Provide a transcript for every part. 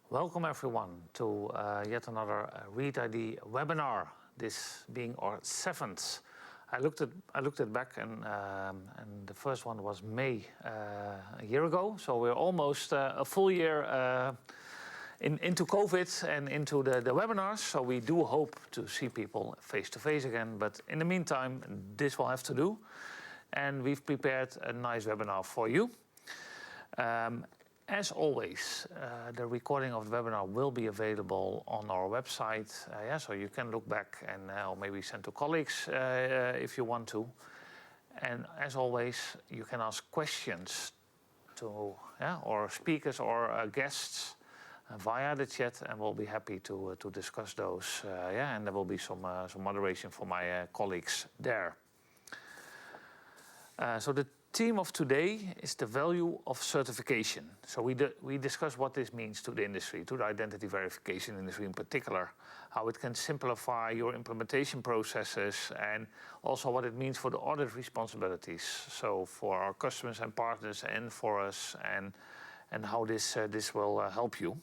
Welcome everyone to yet another Read ID webinar. This being our 7th. I looked at back and the first one was May a year ago. So we're almost a full year into COVID and into the webinars. So we do hope to see people face to face again. But in the meantime, this will have to do. And we've prepared a nice webinar for you. As always, the recording of the webinar will be available on our website. So you can look back and or maybe send to colleagues if you want to. And as always, you can ask questions to or speakers or guests via the chat, and we'll be happy to discuss those. And there will be some moderation for my colleagues there. So the theme of today is the value of certification. So we discuss what this means to the industry, to the identity verification industry in particular, how it can simplify your implementation processes, and also what it means for the audit responsibilities. So for our customers and partners and for us, and how this will help you.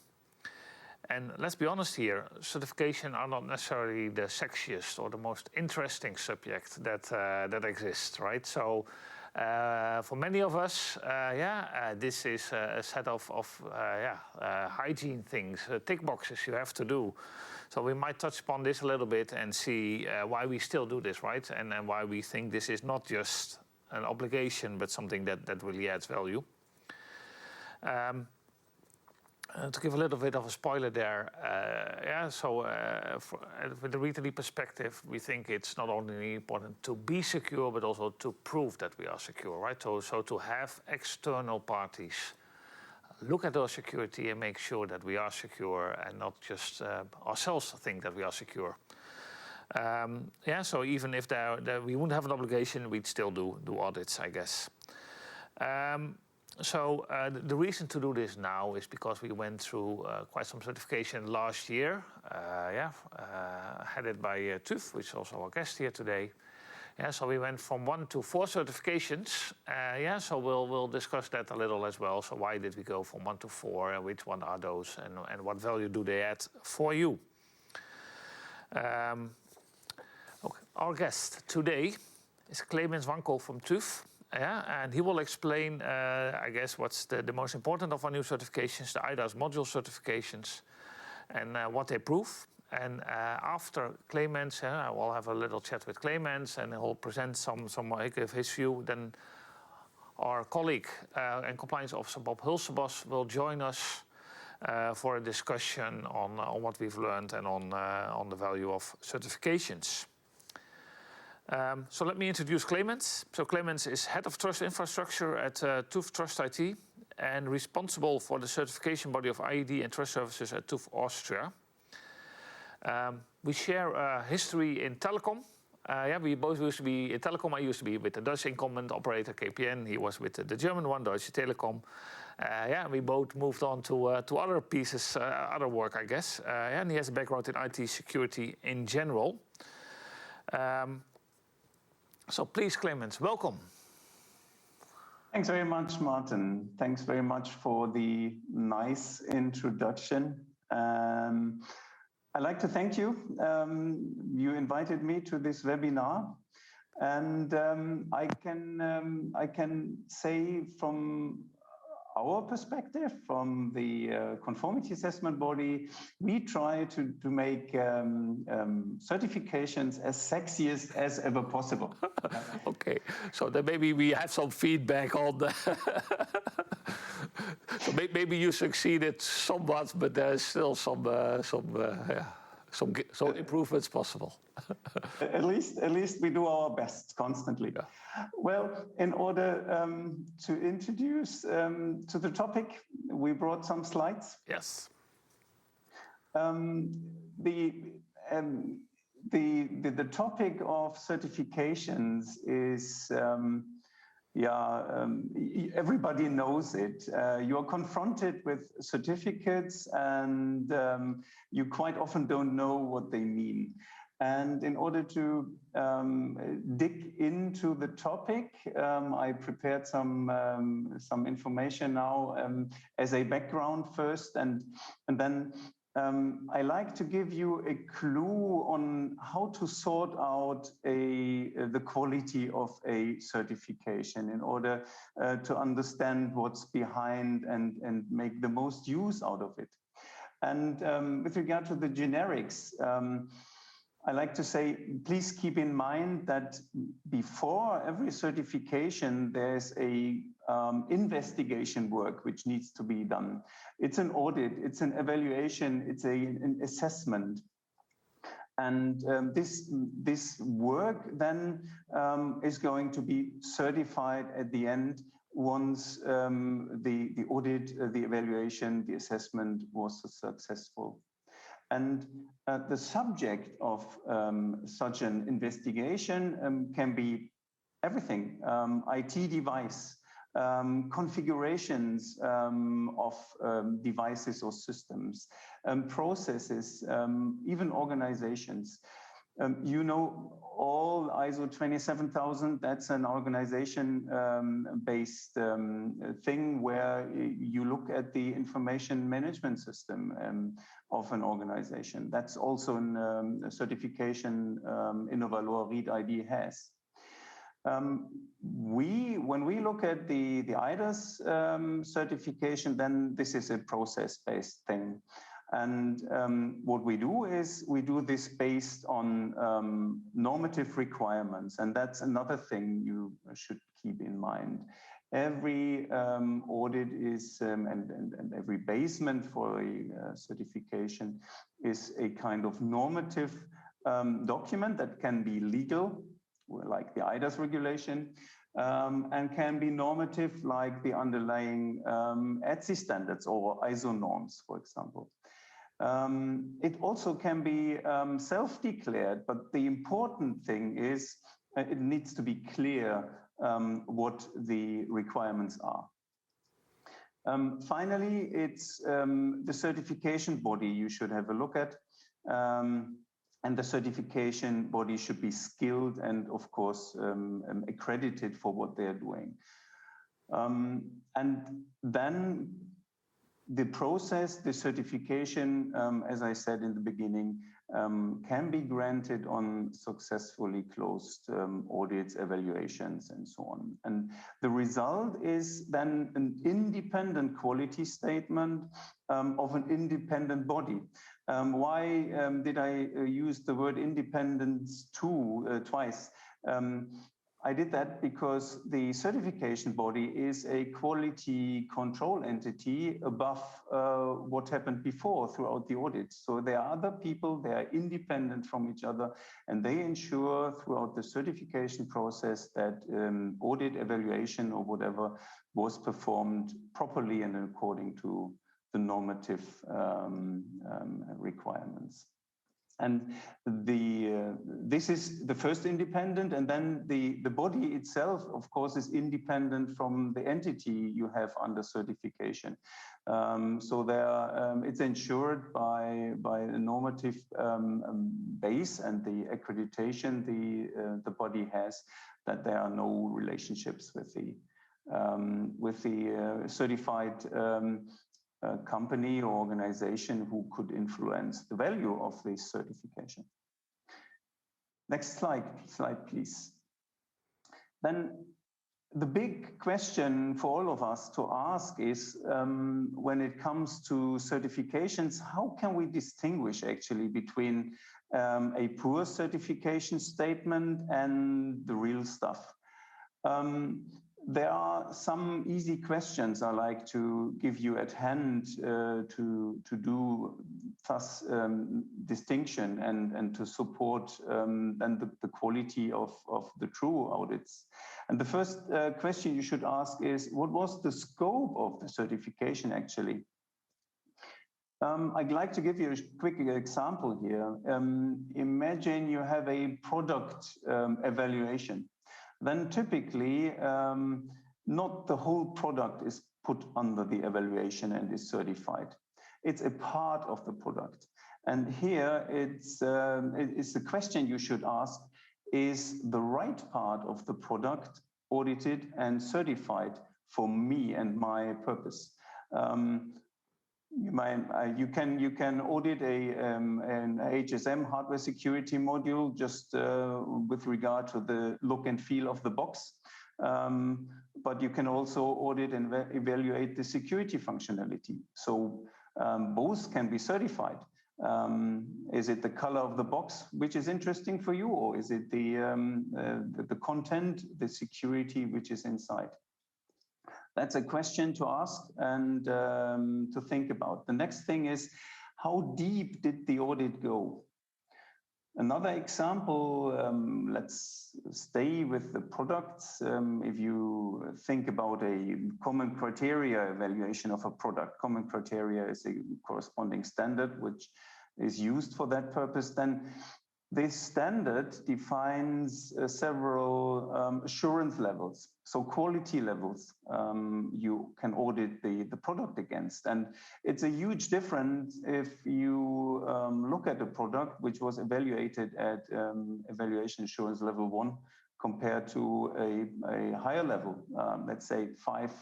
And let's be honest here, certification are not necessarily the sexiest or the most interesting subject that exists, right? So for many of us, this is a set of hygiene things, tick boxes you have to do. So we might touch upon this a little bit and see why we still do this, right? And why we think this is not just an obligation, but something that really adds value. To give a little bit of a spoiler there, with the Read ID perspective, we think it's not only important to be secure, but also to prove that we are secure, right? So to have external parties look at our security and make sure that we are secure and not just ourselves think that we are secure. So even if we wouldn't have an obligation, we'd still do audits, I guess. So the reason to do this now is because we went through quite some certification last year, headed by TÜV, which is also our guest here today. So we went from 1 to 4 certifications. So we'll discuss that a little as well. So why did we go from 1 to 4, and which one are those, and what value do they add for you? Our guest today is Clemens Wankel from TÜV. And he will explain, I guess, what's the most important of our new certifications, the IDaaS module certifications, and what they prove. And after Clemens, I will have a little chat with Clemens, and he'll present some of his view. Then our colleague and compliance officer Bob Hulsebos will join us for a discussion on what we've learned and on the value of certifications. So let me introduce Clemens. So Clemens is Head of Trust Infrastructure at TÜV Trust IT and responsible for the certification body of ID and trust services at TÜV Austria. We share a history in telecom. We both used to be in telecom. I used to be with the Dutch incumbent operator KPN. He was with the German one, Deutsche Telekom. We both moved on to other pieces, other work, I guess. And he has a background in IT security in general. So please, Clemens, welcome. Thanks very much, Martin. Thanks very much for the nice introduction. I'd like to thank you. You invited me to this webinar, and I can say from our perspective, from the conformity assessment body, we try to make certifications as sexiest as ever possible. Okay, so then maybe we have some feedback on that. So maybe you succeeded somewhat, but there's still some improvements possible. At least we do our best constantly. Yeah. Well, in order to introduce to the topic, we brought some slides. Yes. The topic of certifications is everybody knows it. You're confronted with certificates, and you quite often don't know what they mean. And in order to dig into the topic, I prepared some information now as a background first, and then I like to give you a clue on how to sort out the quality of a certification in order to understand what's behind and make the most use out of it. And with regard to the generics, I like to say, please keep in mind that before every certification, there's a investigation work which needs to be done. It's an audit, it's an evaluation, it's an assessment. And this work then is going to be certified at the end once the audit, the evaluation, the assessment was successful. And the subject of such an investigation can be everything, IT device, configurations of devices or systems, processes, even organizations. You know, all ISO 27000, that's an organization-based thing where you look at the information management system of an organization. That's also a certification Innovalor Read ID has. When we look at the IDAS certification, then this is a process-based thing. And what we do is we do this based on normative requirements. And that's another thing you should keep in mind. Every audit is, and every basement for a certification is a kind of normative document that can be legal, like the IDAS regulation, and can be normative like the underlying ETSI standards or ISO norms, for example. It also can be self-declared, but the important thing is it needs to be clear what the requirements are. Finally, it's the certification body you should have a look at. And the certification body should be skilled and, of course, accredited for what they're doing. And then the process, the certification, as I said in the beginning, can be granted on successfully closed audits, evaluations, and so on. And the result is then an independent quality statement of an independent body. Why did I use the word independence twice? I did that because the certification body is a quality control entity above what happened before throughout the audit. So there are other people, they are independent from each other, and they ensure throughout the certification process that audit, evaluation, or whatever was performed properly and according to the normative requirements. And this is the first independent, and then the body itself, of course, is independent from the entity you have under certification. So there, it's ensured by a normative base and the accreditation the body has, that there are no relationships with the certified company or organization who could influence the value of this certification. Next slide, please. Then the big question for all of us to ask is, when it comes to certifications, how can we distinguish actually between a poor certification statement and the real stuff? There are some easy questions I like to give you at hand to do thus distinction and to support then the quality of the true audits. And the first question you should ask is, what was the scope of the certification actually? I'd like to give you a quick example here. Imagine you have a product evaluation. Then typically not the whole product is put under the evaluation and is certified. It's a part of the product. And here it's the question you should ask: is the right part of the product audited and certified for me and my purpose? You can audit an HSM hardware security module just with regard to the look and feel of the box. But you can also audit and evaluate the security functionality. So both can be certified. Is it the color of the box which is interesting for you, or is it the content, the security which is inside? That's a question to ask and to think about. The next thing is, how deep did the audit go? Another example, let's stay with the products. If you think about a common criteria evaluation of a product, common criteria is a corresponding standard which is used for that purpose, then this standard defines several assurance levels, so quality levels you can audit the product against. And it's a huge difference if you look at a product which was evaluated at evaluation assurance level 1 compared to a higher level, let's say 5,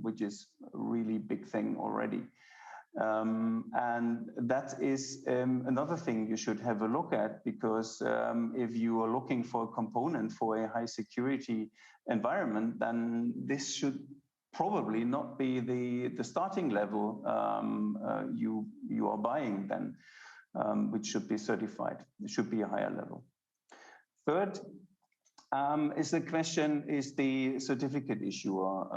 which is a really big thing already. And that is another thing you should have a look at, because if you are looking for a component for a high security environment, then this should probably not be the starting level you are buying then, which should be certified. It should be a higher level. Third is the question, is the certificate issuer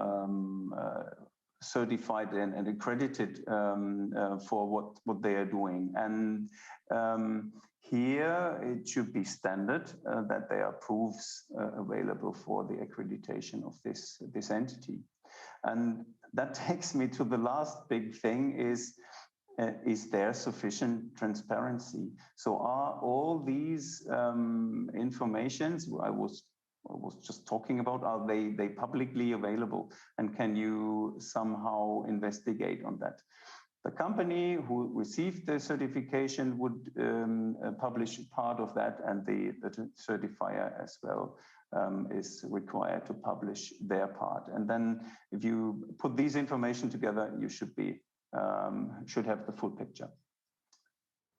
certified and accredited for what they are doing? And here it should be standard that there are proofs available for the accreditation of this entity. And that takes me to the last big thing: is there sufficient transparency? So are all these informations I was just talking about, are they publicly available, and can you somehow investigate on that? The company who received the certification would publish part of that, and the certifier as well is required to publish their part. And then if you put these information together, you should have the full picture.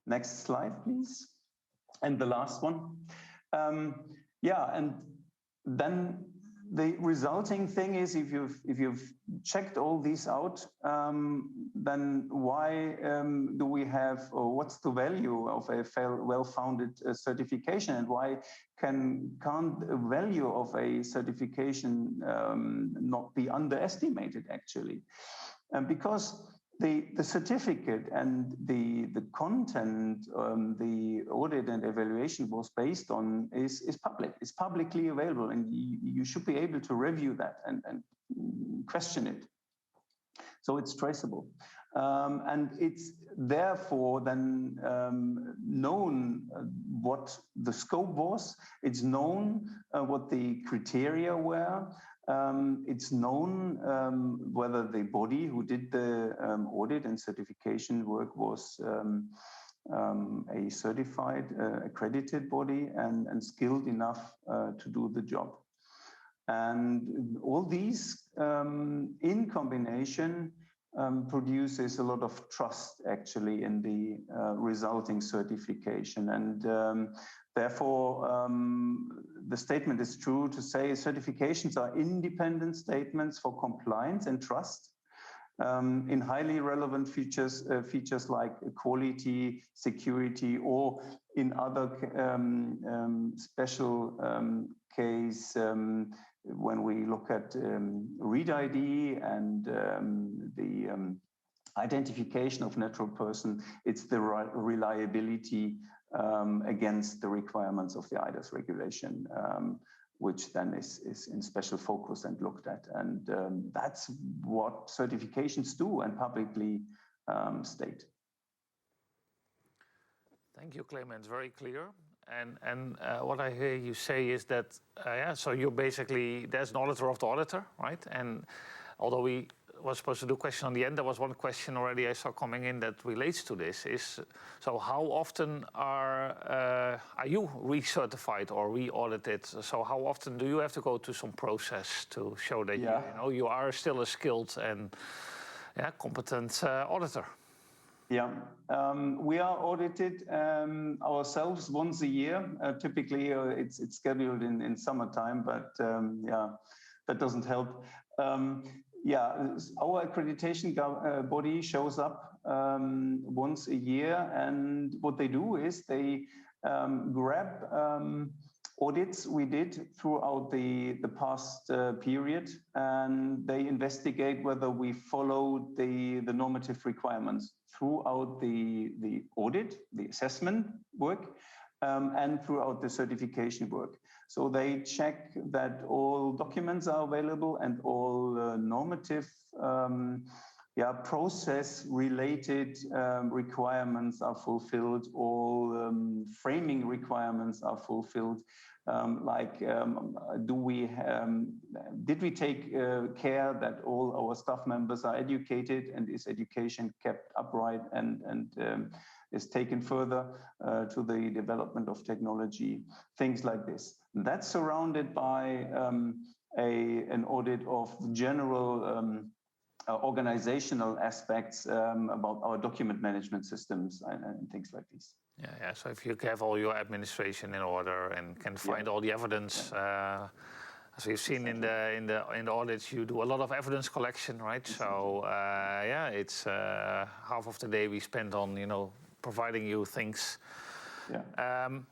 Next slide, please. And the last one. And then the resulting thing is, if you've checked all these out, then why do we have, or what's the value of a well-founded certification, and why can't the value of a certification not be underestimated, actually? Because the certificate and the content the audit and evaluation was based on is public. It's publicly available, and you should be able to review that and question it. So it's traceable. And it's therefore then known what the scope was. It's known what the criteria were. It's known whether the body who did the audit and certification work was a certified, accredited body and skilled enough to do the job. And all these in combination produces a lot of trust, actually, in the resulting certification. And therefore, the statement is true to say certifications are independent statements for compliance and trust in highly relevant features like quality, security, or in other special case when we look at read ID and the identification of natural person, it's the reliability against the requirements of the Audits regulation, which then is in special focus and looked at. And that's what certifications do and publicly state. Thank you, Clemens. Very clear. And what I hear you say is that, so you're basically, there's an auditor of the auditor, right? And although we was supposed to do a question on the end. There was one question already I saw coming in that relates to this. Is so how often are you recertified or re-audited? So how often do you have to go to some process to show that you are still a skilled and competent auditor? Yeah, we are audited ourselves once a year. Typically, it's scheduled in summertime, but that doesn't help. Our accreditation body shows up once a year, and what they do is they grab audits we did throughout the past period, and they investigate whether we followed the normative requirements throughout the audit, the assessment work, and throughout the certification work. So they check that all documents are available and all normative process-related requirements are fulfilled, all framing requirements are fulfilled. Did we take care that all our staff members are educated, and is education kept upright and is taken further to the development of technology, things like this. That's surrounded by an audit of general organizational aspects about our document management systems and things like this. Yeah. So if you have all your administration in order and can find all the evidence, as we've seen in the audits, you do a lot of evidence collection, right? So it's half of the day we spend on providing you things. Yeah.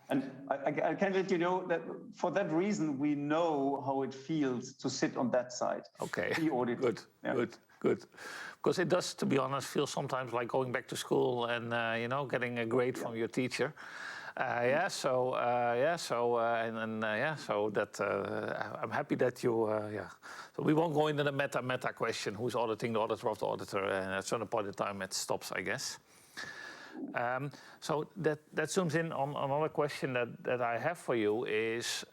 And I can let you know that for that reason, we know how it feels to sit on that side. Okay. The audit. Good. Because it does, to be honest, feel sometimes like going back to school and getting a grade from your teacher. So that I'm happy that you. So we won't go into the meta question. Who's auditing the auditor of the auditor? And at a certain point in time, it stops, I guess. So that zooms in on another question that I have for you is,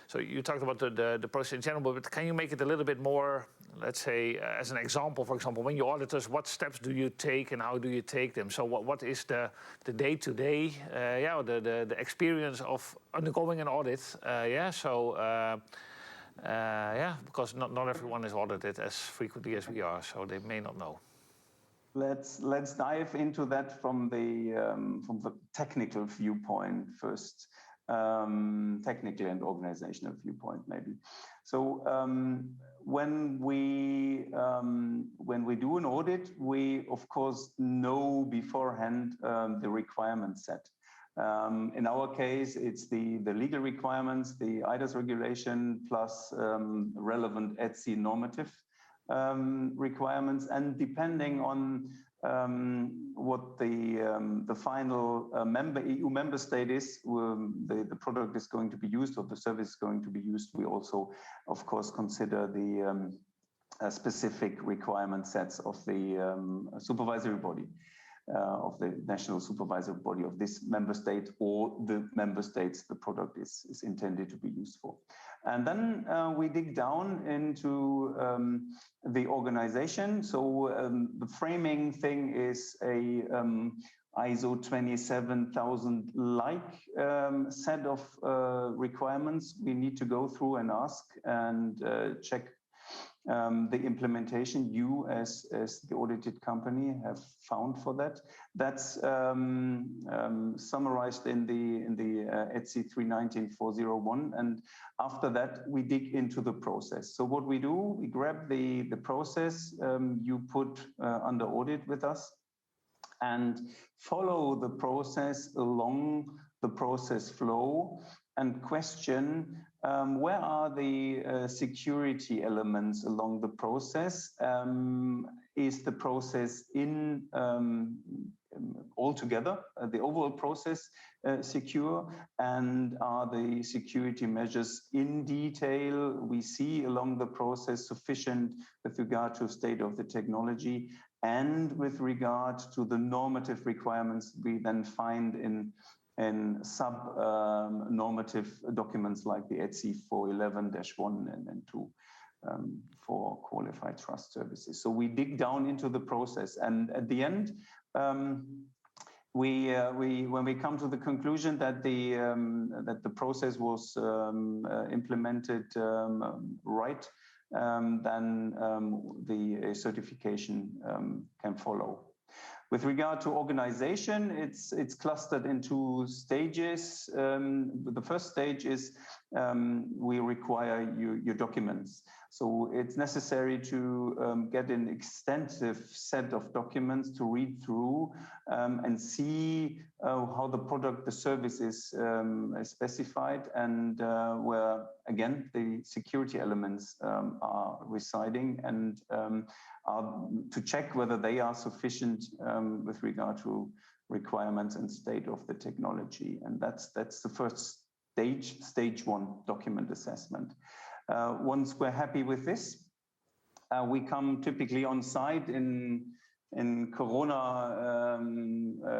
so you talked about the process in general, but can you make it a little bit more, let's say, as an example, for example, when you're auditors, what steps do you take and how do you take them? So what is the day-to-day, the experience of undergoing an audit? Because not everyone is audited as frequently as we are, so they may not know. Let's dive into that from the technical viewpoint first, technical and organizational viewpoint maybe. So when we do an audit, we of course know beforehand the requirement set. In our case, it's the legal requirements, the IDAS regulation plus relevant ETSI normative requirements, and depending on what the final EU member state is, the product is going to be used or the service is going to be used, we also, of course, consider the specific requirement sets of the supervisory body, of the national supervisory body of this member state or the member states the product is intended to be used for. And then we dig down into the organization. So the framing thing is a ISO 27000-like set of requirements we need to go through and ask and check the implementation you as the audited company have found for that. That's summarized in the ETSI 319-401, and after that we dig into the process. So what we do, we grab the process you put under audit with us and follow the process along the process flow and question where are the security elements along the process? Is the process in altogether, the overall process secure? And are the security measures in detail we see along the process sufficient with regard to state of the technology and with regard to the normative requirements we then find in sub-normative documents like the ETSI 411-1 and 2. for qualified trust services. So we dig down into the process, and at the end, when we come to the conclusion that the process was implemented right, then the certification can follow. With regard to organization, it's clustered into stages. The first stage is we require your documents. So it's necessary to get an extensive set of documents to read through and see how the product, the service is specified, and where, again, the security elements are residing, and to check whether they are sufficient with regard to requirements and state of the technology. And that's the first stage one, document assessment. Once we're happy with this, we come typically on site. In Corona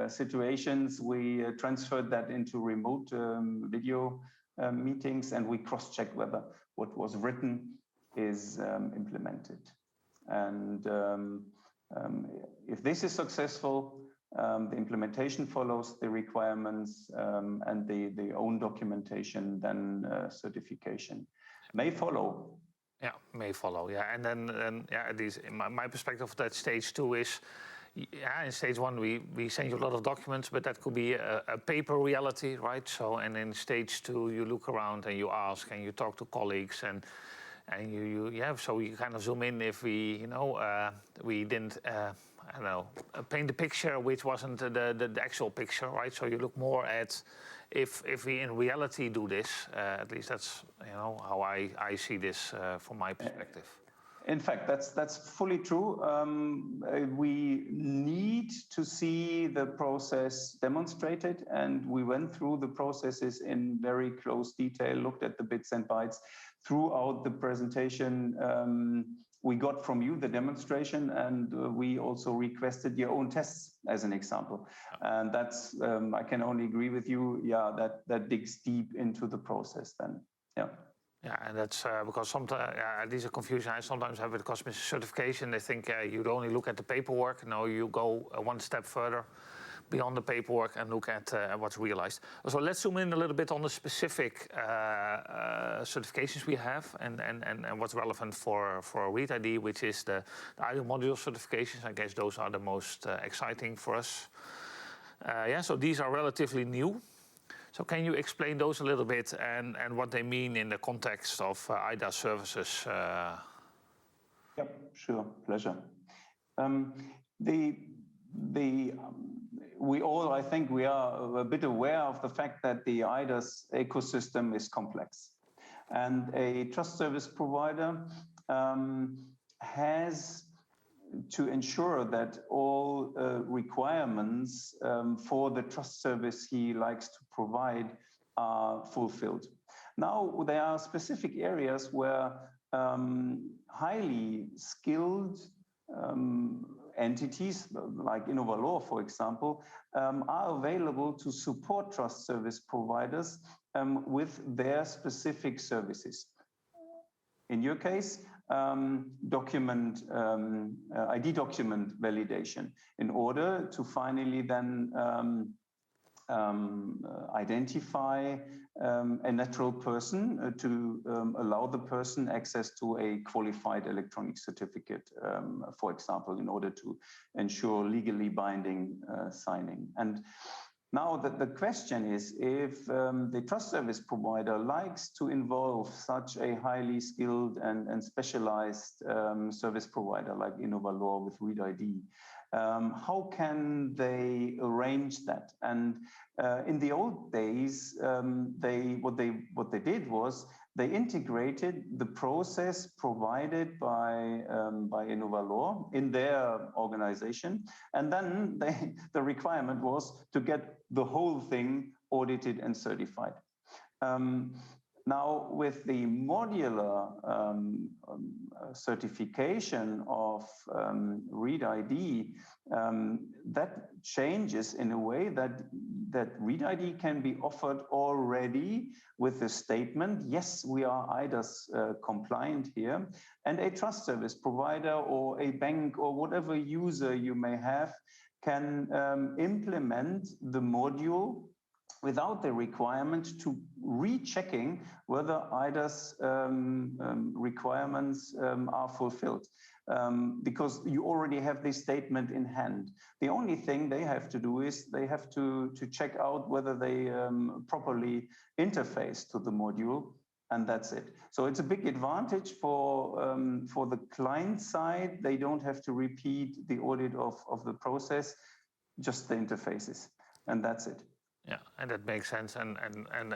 situations, we transferred that into remote video meetings, and we cross-check whether what was written is implemented. And if this is successful, the implementation follows the requirements, and the own documentation, then certification may follow. Yeah, may follow. Yeah, and then yeah, at least in my perspective, that stage two is, yeah, in stage one we send you a lot of documents, but that could be a paper reality, right? So, and in stage two, you look around and you ask and you talk to colleagues, and you yeah, so you kind of zoom in if we we didn't I don't know, paint the picture which wasn't the actual picture, right? So you look more at if we in reality do this. At least that's how I see this from my perspective. In fact, that's fully true. We need to see the process demonstrated, and we went through the processes in very close detail, looked at the bits and bytes throughout the presentation. We got from you the demonstration, and we also requested your own tests as an example. And that's, I can only agree with you, yeah, that digs deep into the process then, yeah. Yeah, and that's because sometimes, these are confusion I sometimes have with customer certification. They think you'd only look at the paperwork. No, you go one step further beyond the paperwork and look at what's realized. So let's zoom in a little bit on the specific certifications we have and what's relevant for Read ID, which is the IDO module certifications. I guess those are the most exciting for us. Yeah, so these are relatively new. So can you explain those a little bit and what they mean in the context of IDA services? Yep, sure, pleasure. We all, I think, we are a bit aware of the fact that the IDAS ecosystem is complex, and a trust service provider has to ensure that all requirements for the trust service he likes to provide are fulfilled. Now, there are specific areas where highly skilled entities, like Innovalor, for example, are available to support trust service providers with their specific services. In your case, ID document validation, in order to finally then identify a natural person to allow the person access to a qualified electronic certificate, for example, in order to ensure legally binding signing. And now the question is, if the trust service provider likes to involve such a highly skilled and specialized service provider like Innovalor with Read ID, how can they arrange that? And in the old days, what they did was they integrated the process provided by Innovalor in their organization, and then the requirement was to get the whole thing audited and certified. Now, with the modular certification of Read ID, that changes in a way that Read ID can be offered already with the statement, yes, we are eIDAS compliant here, and a trust service provider or a bank or whatever user you may have can implement the module without the requirement to rechecking whether eIDAS requirements are fulfilled. Because you already have this statement in hand. The only thing they have to do is they have to check out whether they properly interface to the module, and that's it. So it's a big advantage for the client side. They don't have to repeat the audit of the process, just the interfaces, and that's it. Yeah, and that makes sense. And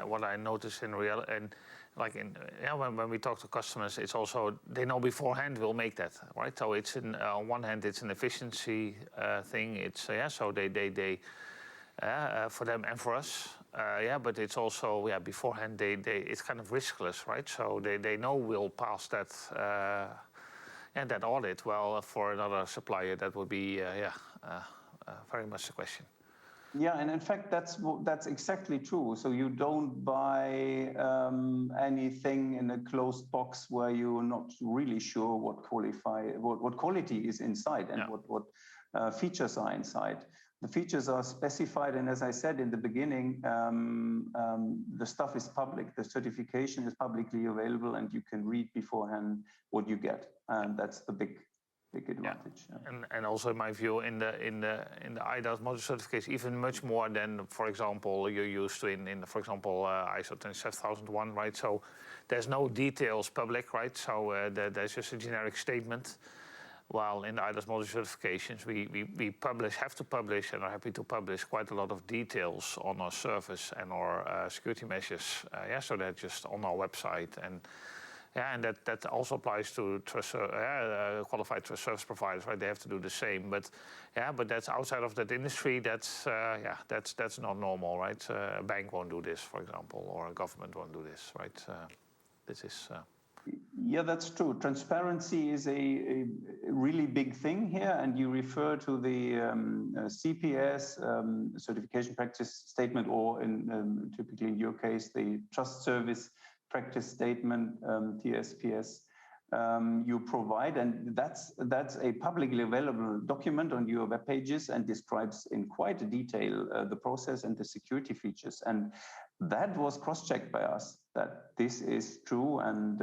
what I notice in real and like in when we talk to customers, it's also they know beforehand we'll make that, right? So it's on one hand it's an efficiency thing. It's so they for them and for us, but it's also beforehand they it's kind of riskless, right? So they know we'll pass that and that audit. Well, for another supplier that would be very much the question. Yeah, and in fact, that's exactly true. So you don't buy anything in a closed box where you're not really sure what quality is inside and what features are inside. The features are specified, and as I said in the beginning, the stuff is public. The certification is publicly available, and you can read beforehand what you get, and that's the big advantage. And also in my view in the eIDAS module certification even much more than, for example, you're used to in for example ISO 27001, right? So there's no details public, right? So there's just a generic statement. While in the eIDAS module certifications we have to publish and are happy to publish quite a lot of details on our service and our security measures. So they're just on our website and that also applies to qualified trust service providers, right? They have to do the same, but that's outside of that industry. That's not normal, right? A bank won't do this, for example, or a government won't do this, right? This is. Yeah, that's true. Transparency is a really big thing here, and you refer to the CPS certification practice statement, or typically in your case, the trust service practice statement, TSPS, you provide, and that's a publicly available document on your web pages and describes in quite a detail the process and the security features. And that was cross-checked by us, that this is true and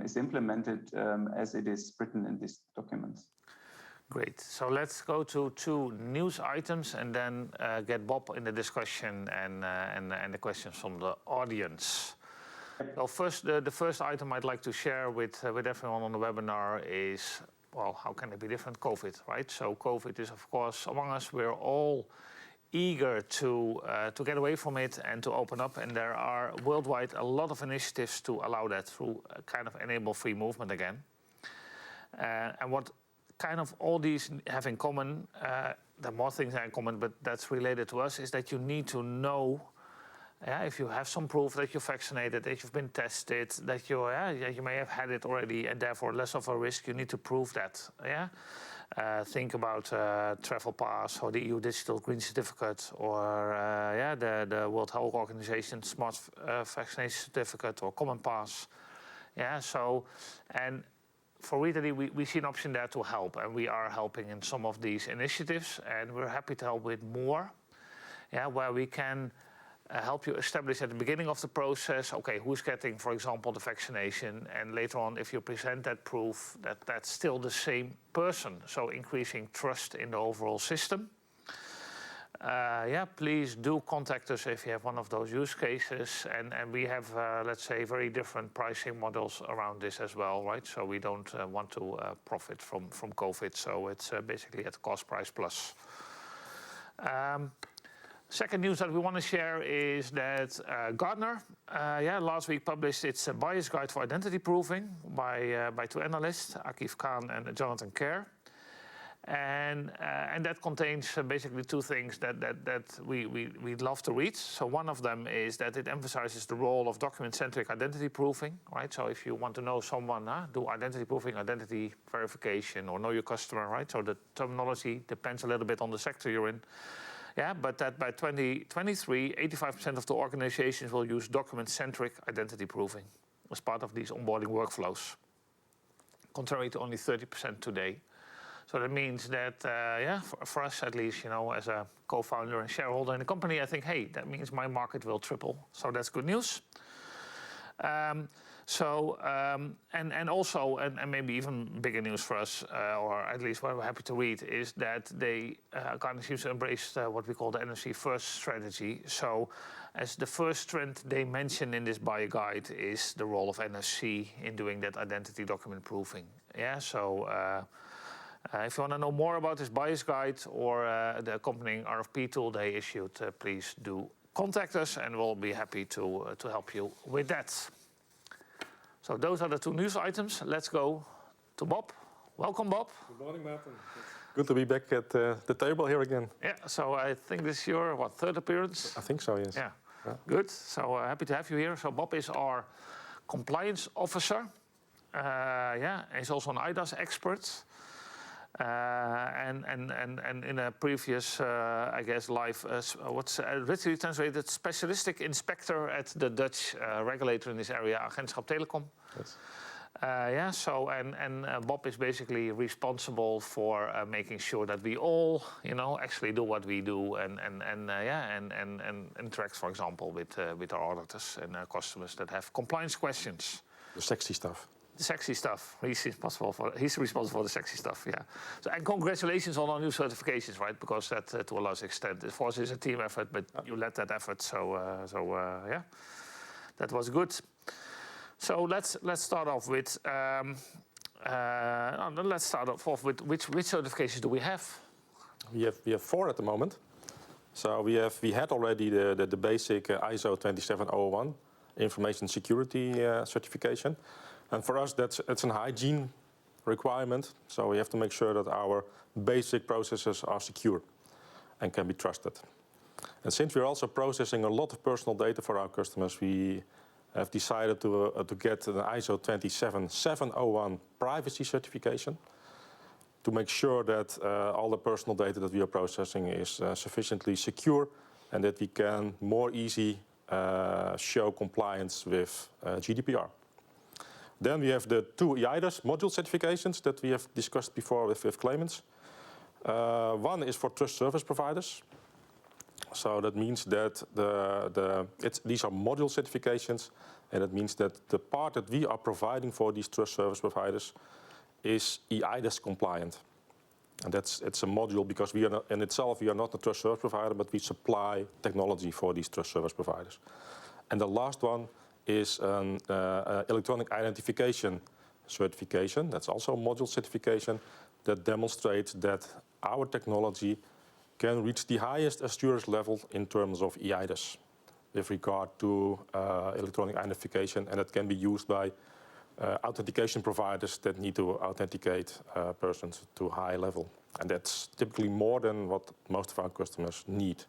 is implemented as it is written in these documents. Great. So let's go to 2 news items and then get Bob in the discussion and the questions from the audience. So first, the first item I'd like to share with everyone on the webinar is, well, how can it be different? COVID, right? So COVID is, of course, among us. We're all eager to get away from it and to open up. And there are worldwide a lot of initiatives to allow that through kind of enable free movement again. And what kind of all these have in common, there are more things in common, but that's related to us, is that you need to know if you have some proof that you're vaccinated, that you've been tested, that you may have had it already, and therefore less of a risk, you need to prove that. Think about travel pass or the EU Digital Green Certificate, or the World Health Organization Smart Vaccination Certificate or Common Pass. So, and for Read ID, we see an option there to help, and we are helping in some of these initiatives, and we're happy to help with more, where we can help you establish at the beginning of the process, okay, who's getting, for example, the vaccination, and later on, if you present that proof, that's still the same person. So increasing trust in the overall system. Please do contact us if you have one of those use cases, and we have, let's say, very different pricing models around this as well, right? So we don't want to profit from COVID, so it's basically at cost price plus. Second news that we want to share is that Gartner, last week published its bias guide for identity proofing by 2 analysts, Akif Khan and Jonathan Kerr. And that contains basically two things that we'd love to read. So one of them is that it emphasizes the role of document-centric identity proofing, right? So if you want to know someone, do identity proofing, identity verification, or know your customer, right? So the terminology depends a little bit on the sector you're in. Yeah, but that by 2023, 85% of the organizations will use document-centric identity proofing as part of these onboarding workflows, contrary to only 30% today. So that means that, for us at least, as a co-founder and shareholder in the company, I think, hey, that means my market will triple. So that's good news. And maybe even bigger news for us, or at least what we're happy to read, is that they kind of seem to embrace what we call the NFC first strategy. So as the first trend they mention in this buyer guide is the role of NFC in doing that identity document proofing. Yeah, so if you want to know more about this buyer's guide or the accompanying RFP tool they issued, please do contact us and we'll be happy to help you with that. So those are the two news items. Let's go to Bob. Welcome, Bob. Good morning, Martin. Good to be back at the table here again. Yeah, so I think this is your, third appearance? I think so, yes. Yeah, good. So happy to have you here. So Bob is our compliance officer. He's also an IDaaS expert. And in a previous, life, what's literally translated, specialistic inspector at the Dutch regulator in this area, Agentschap Telecom. Yes. Bob is basically responsible for making sure that we all, actually do what we do and interact, for example, with our auditors and our customers that have compliance questions. The sexy stuff. The sexy stuff. He's responsible for the sexy stuff. Yeah. So, and congratulations on our new certifications, right? Because that, to a large extent, of course, is a team effort, but you led that effort. So that was good. So let's start off with which certifications do we have? We have 4 at the moment. So we had already the basic ISO 27001 information security certification. And for us, it's a hygiene requirement. So we have to make sure that our basic processes are secure and can be trusted. And since we're also processing a lot of personal data for our customers, we have decided to get an ISO 27701 privacy certification to make sure that all the personal data that we are processing is sufficiently secure and that we can more easily show compliance with GDPR. Then we have the 2 eIDAS module certifications that we have discussed before with claimants. One is for trust service providers. So that means that these are module certifications, and that means that the part that we are providing for these trust service providers is eIDAS compliant. And it's a module because we are not, in itself, we are not a trust service provider, but we supply technology for these trust service providers. And the last one is an electronic identification certification. That's also a module certification that demonstrates that our technology can reach the highest assurance level in terms of eIDAS with regard to electronic identification, and it can be used by authentication providers that need to authenticate persons to a high level. And that's typically more than what most of our customers need.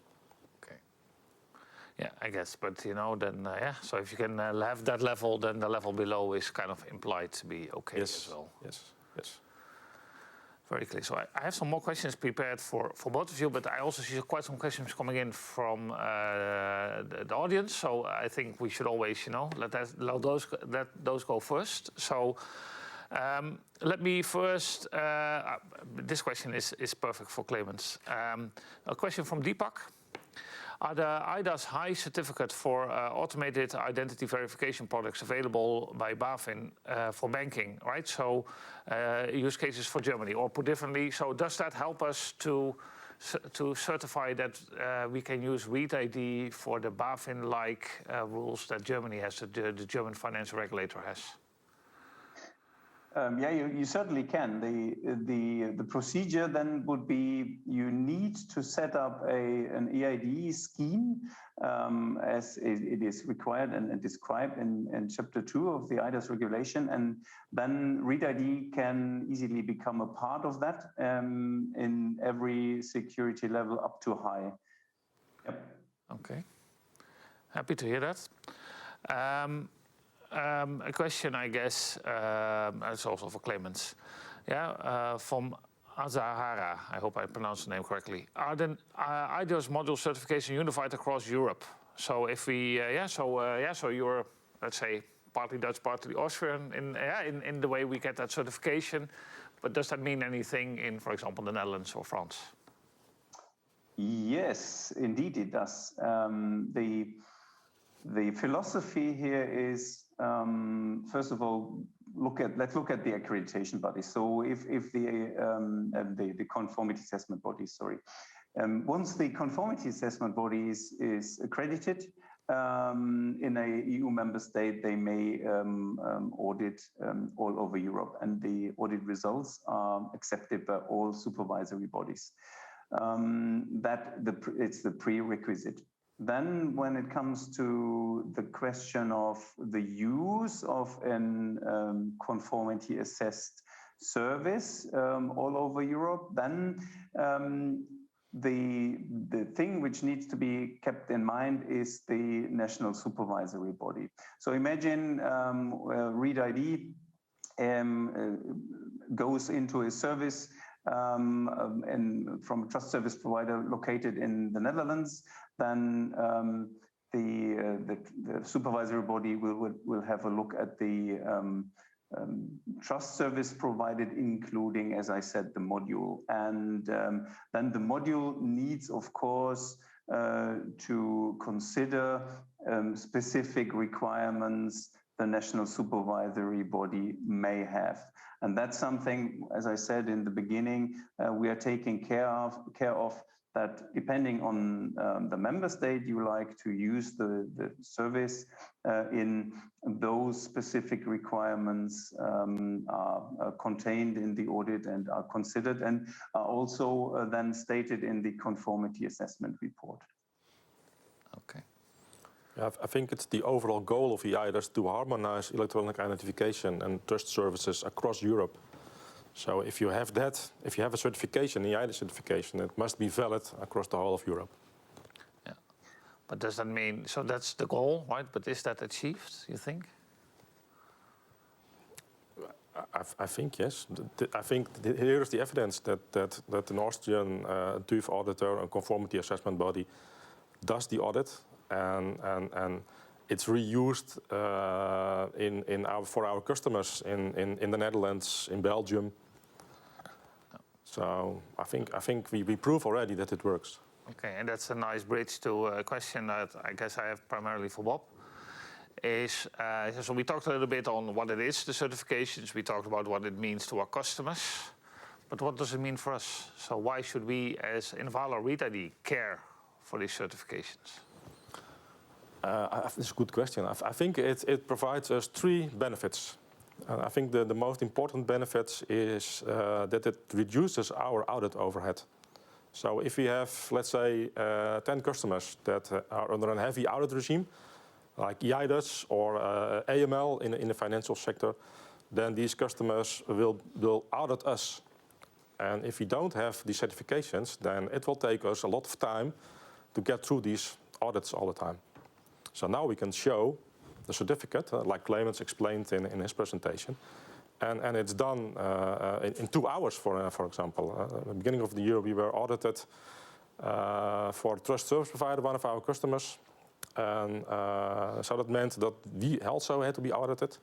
Yeah, I guess, but then so if you can have that level, then the level below is kind of implied to be okay as well. Yes. Very clear. So I have some more questions prepared for both of you, but I also see quite some questions coming in from the audience. So I think we should always, let those go first. So let me first. This question is perfect for claimants. A question from Deepak. Are the IDaaS high certificate for automated identity verification products available by BaFin for banking, right? So use cases for Germany, or put differently, so does that help us to certify that we can use Read ID for the BaFin-like rules that Germany has, the German financial regulator has? Yeah, you certainly can. The procedure then would be you need to set up an EID scheme as it is required and described in Chapter 2 of the IDAS regulation, and then ReadID can easily become a part of that in every security level up to high. Yep. Okay, happy to hear that. A question, I guess, it's also for Clemens. Yeah, from Azahara, I hope I pronounced the name correctly. Are the IDAS module certification unified across Europe? So if we, so you're, let's say, partly Dutch, partly Austrian in the way we get that certification. But does that mean anything in, for example, the Netherlands or France? Yes, indeed it does. The philosophy here is, first of all, let's look at the accreditation bodies. So if the conformity assessment bodies, sorry. Once the conformity assessment body is accredited in a EU member state, they may audit all over Europe, and the audit results are accepted by all supervisory bodies. It's the prerequisite. Then when it comes to the question of the use of an conformity assessed service all over Europe, then the thing which needs to be kept in mind is the national supervisory body. So imagine ReadID goes into a service and from a trust service provider located in the Netherlands, then the supervisory body will have a look at the trust service provided, including, as I said, the module. And then the module needs, of course, to consider specific requirements the national supervisory body may have. And that's something, as I said in the beginning, we are taking care of that depending on the member state you like to use the service in those specific requirements are contained in the audit and are considered and are also then stated in the conformity assessment report. Okay. Yeah, I think it's the overall goal of EIDAS to harmonize electronic identification and trust services across Europe. So if you have that, if you have a certification, EIDAS certification, it must be valid across the whole of Europe. Yeah, but does that mean, so that's the goal, right? But is that achieved, you think? I think yes. I think here is the evidence that an Austrian TÜV auditor and conformity assessment body does the audit. And it's reused for our customers in the Netherlands, in Belgium. So I think we prove already that it works. Okay, and that's a nice bridge to a question that I guess I have primarily for Bob. So we talked a little bit on what it is, the certifications. We talked about what it means to our customers. But what does it mean for us? So why should we, as Invala ReadID, care for these certifications? That's a good question. I think it provides us three benefits. I think the most important benefits is that it reduces our audit overhead. So if we have, let's say, 10 customers that are under a heavy audit regime, like EIDAS or AML in the financial sector, then these customers will audit us. And if we don't have these certifications, then it will take us a lot of time to get through these audits all the time. So now we can show the certificate, like Clemens explained in his presentation, and it's done in 2 hours, for example. At the beginning of the year, we were audited for a trust service provider, one of our customers. And so that meant that we also had to be audited.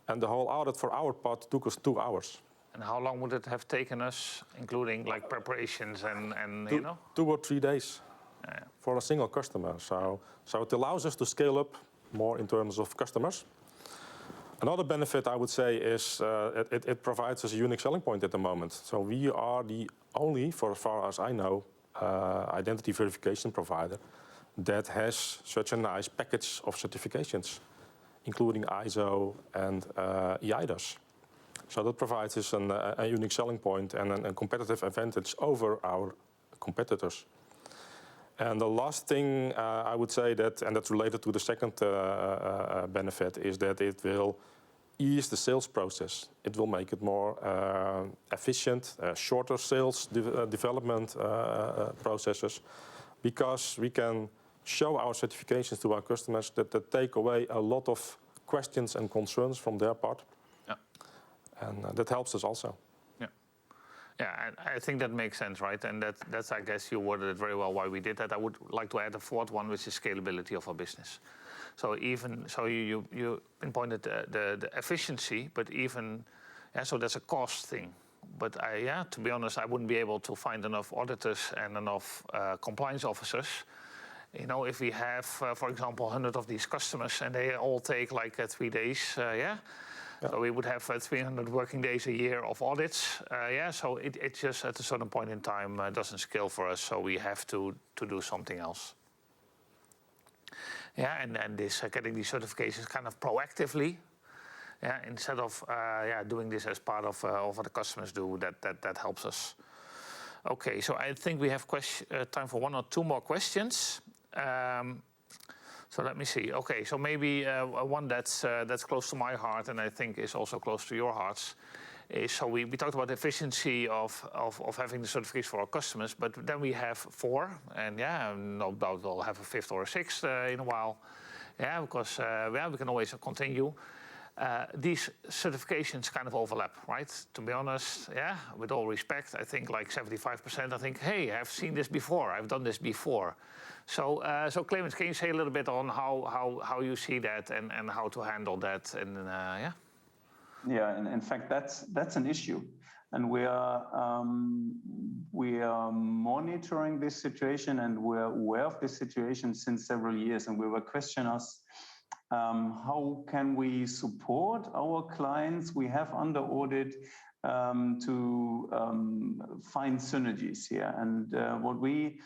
And the whole audit for our part took us 2 hours. And how long would it have taken us, including like preparations and 2 or 3 days. For a single customer. So it allows us to scale up more in terms of customers. Another benefit I would say is it provides us a unique selling point at the moment. So we are the only, for as far as I know, identity verification provider that has such a nice package of certifications, including ISO and EIDAS. So that provides us a unique selling point and a competitive advantage over our competitors. And the last thing I would say that, and that's related to the second benefit, is that it will ease the sales process. It will make it more efficient, shorter sales development processes, because we can show our certifications to our customers that take away a lot of questions and concerns from their part. Yeah. And that helps us also. Yeah, and I think that makes sense, right? And that's, I guess, you worded it very well why we did that. I would like to add a fourth one, which is scalability of our business. So you pinpointed the efficiency, but even, so that's a cost thing. But to be honest, I wouldn't be able to find enough auditors and enough compliance officers. You know, if we have, for example, 100 of these customers and they all take like 3 days, So we would have 300 working days a year of audits. So it just at a certain point in time doesn't scale for us. So we have to do something else. And this getting these certifications kind of proactively, instead of doing this as part of what the customers do, that helps us. Okay, so I think we have time for 1 or 2 more questions. So let me see. Okay, so maybe one that's close to my heart, and I think is also close to your hearts, is so we talked about the efficiency of having the certificates for our customers, but then we have 4, and no doubt we'll have a 5th or a 6th in a while. Because we can always continue. These certifications kind of overlap, right? To be honest, with all respect, I think like 75%, I think, hey, I've seen this before, I've done this before. So Clemens, can you say a little bit on how you see that and how to handle that? And and in fact, that's an issue, and we are monitoring this situation, and we're aware of this situation since several years, and we were questioning us. How can we support our clients we have under audit to find synergies here? And what we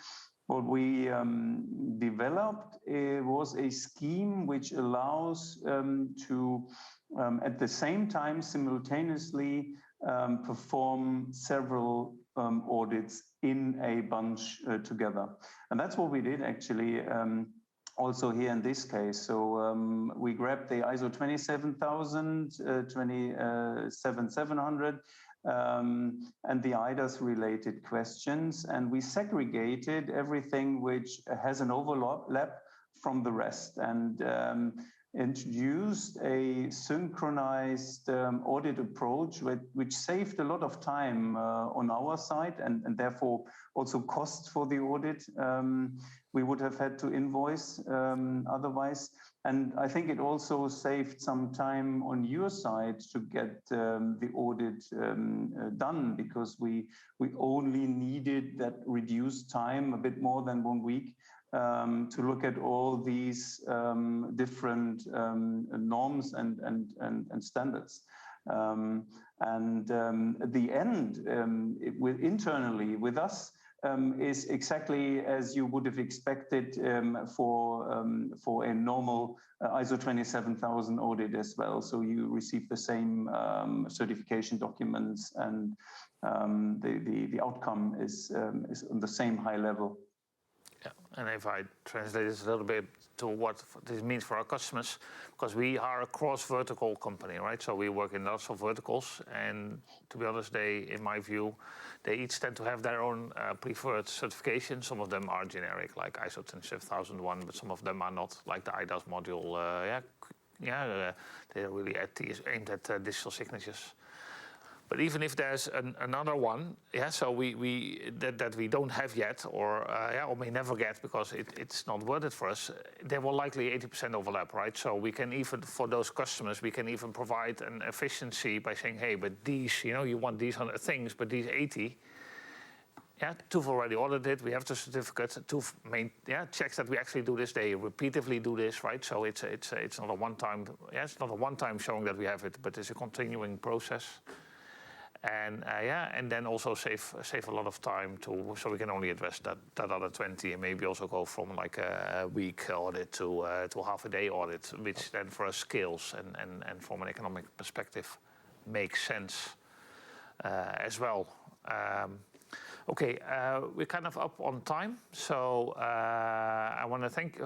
developed was a scheme which allows to at the same time simultaneously perform several audits in a bunch together. And that's what we did actually. Also here in this case. So we grabbed the ISO 27000, 27700, and the IDAS related questions, and we segregated everything which has an overlap from the rest, and introduced a synchronized audit approach which saved a lot of time on our side, and therefore also cost for the audit. We would have had to invoice otherwise. And I think it also saved some time on your side to get the audit done, because we only needed that reduced time, a bit more than 1 week, to look at all these different norms and standards. The end internally with us is exactly as you would have expected for a normal ISO 27000 audit as well. So you receive the same certification documents, and the outcome is on the same high level. Yeah, and if I translate this a little bit to what this means for our customers, because we are a cross-vertical company, right? So we work in lots of verticals, and to be honest, in my view, they each tend to have their own preferred certification. Some of them are generic, like ISO 27001, but some of them are not, like the IDAS module. They're really aimed at digital signatures. But even if there's another one, so that we don't have yet, or may never get because it's not worth it for us, there will likely 80% overlap, right? So we can even, for those customers, we can even provide an efficiency by saying, hey, but these, you want these 100 things, but these 80, TÜV already audited, we have the certificate, TÜV checks that we actually do this, they repeatedly do this, right? So it's not a one-time, it's not a one-time showing that we have it, but it's a continuing process. And and then also save a lot of time so we can only address that other 20, and maybe also go from like a week audit to half a day audit, which then for us scales and from an economic perspective makes sense as well. Okay, we're kind of up on time, so I want to thank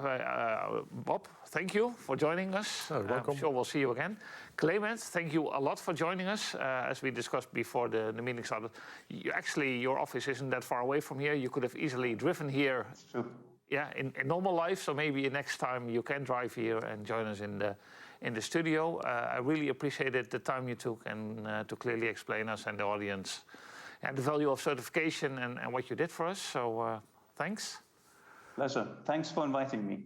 Bob. Thank you for joining us. Oh, welcome. I'm sure we'll see you again. Clement, thank you a lot for joining us. As we discussed before the meeting started, your office isn't that far away from here. You could have easily driven here. It's true. Yeah, in normal life. So maybe next time you can drive here and join us in the studio. I really appreciated the time you took and to clearly explain us and the audience and the value of certification and what you did for us. So thanks. Pleasure. Thanks for inviting me.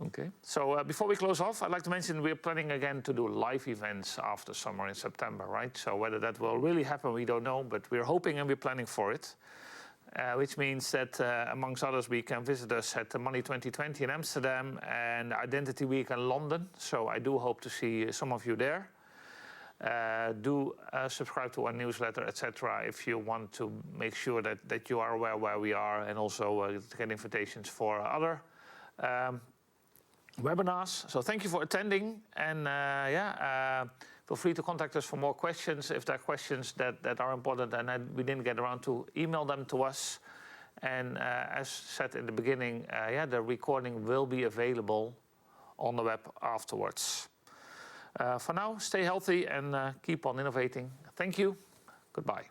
Okay. So before we close off, I'd like to mention we're planning again to do live events after summer in September, right? So whether that will really happen, we don't know, but we're hoping and we're planning for it. Which means that, amongst others, we can visit us at the Money 2020 in Amsterdam and Identity Week in London. So I do hope to see some of you there. Do subscribe to our newsletter, etc., if you want to make sure that you are aware where we are, and also get invitations for other webinars. So thank you for attending, and feel free to contact us for more questions. If there are questions that are important and we didn't get around to, email them to us. And as said in the beginning, the recording will be available on the web afterwards. For now, stay healthy and keep on innovating. Thank you. Goodbye.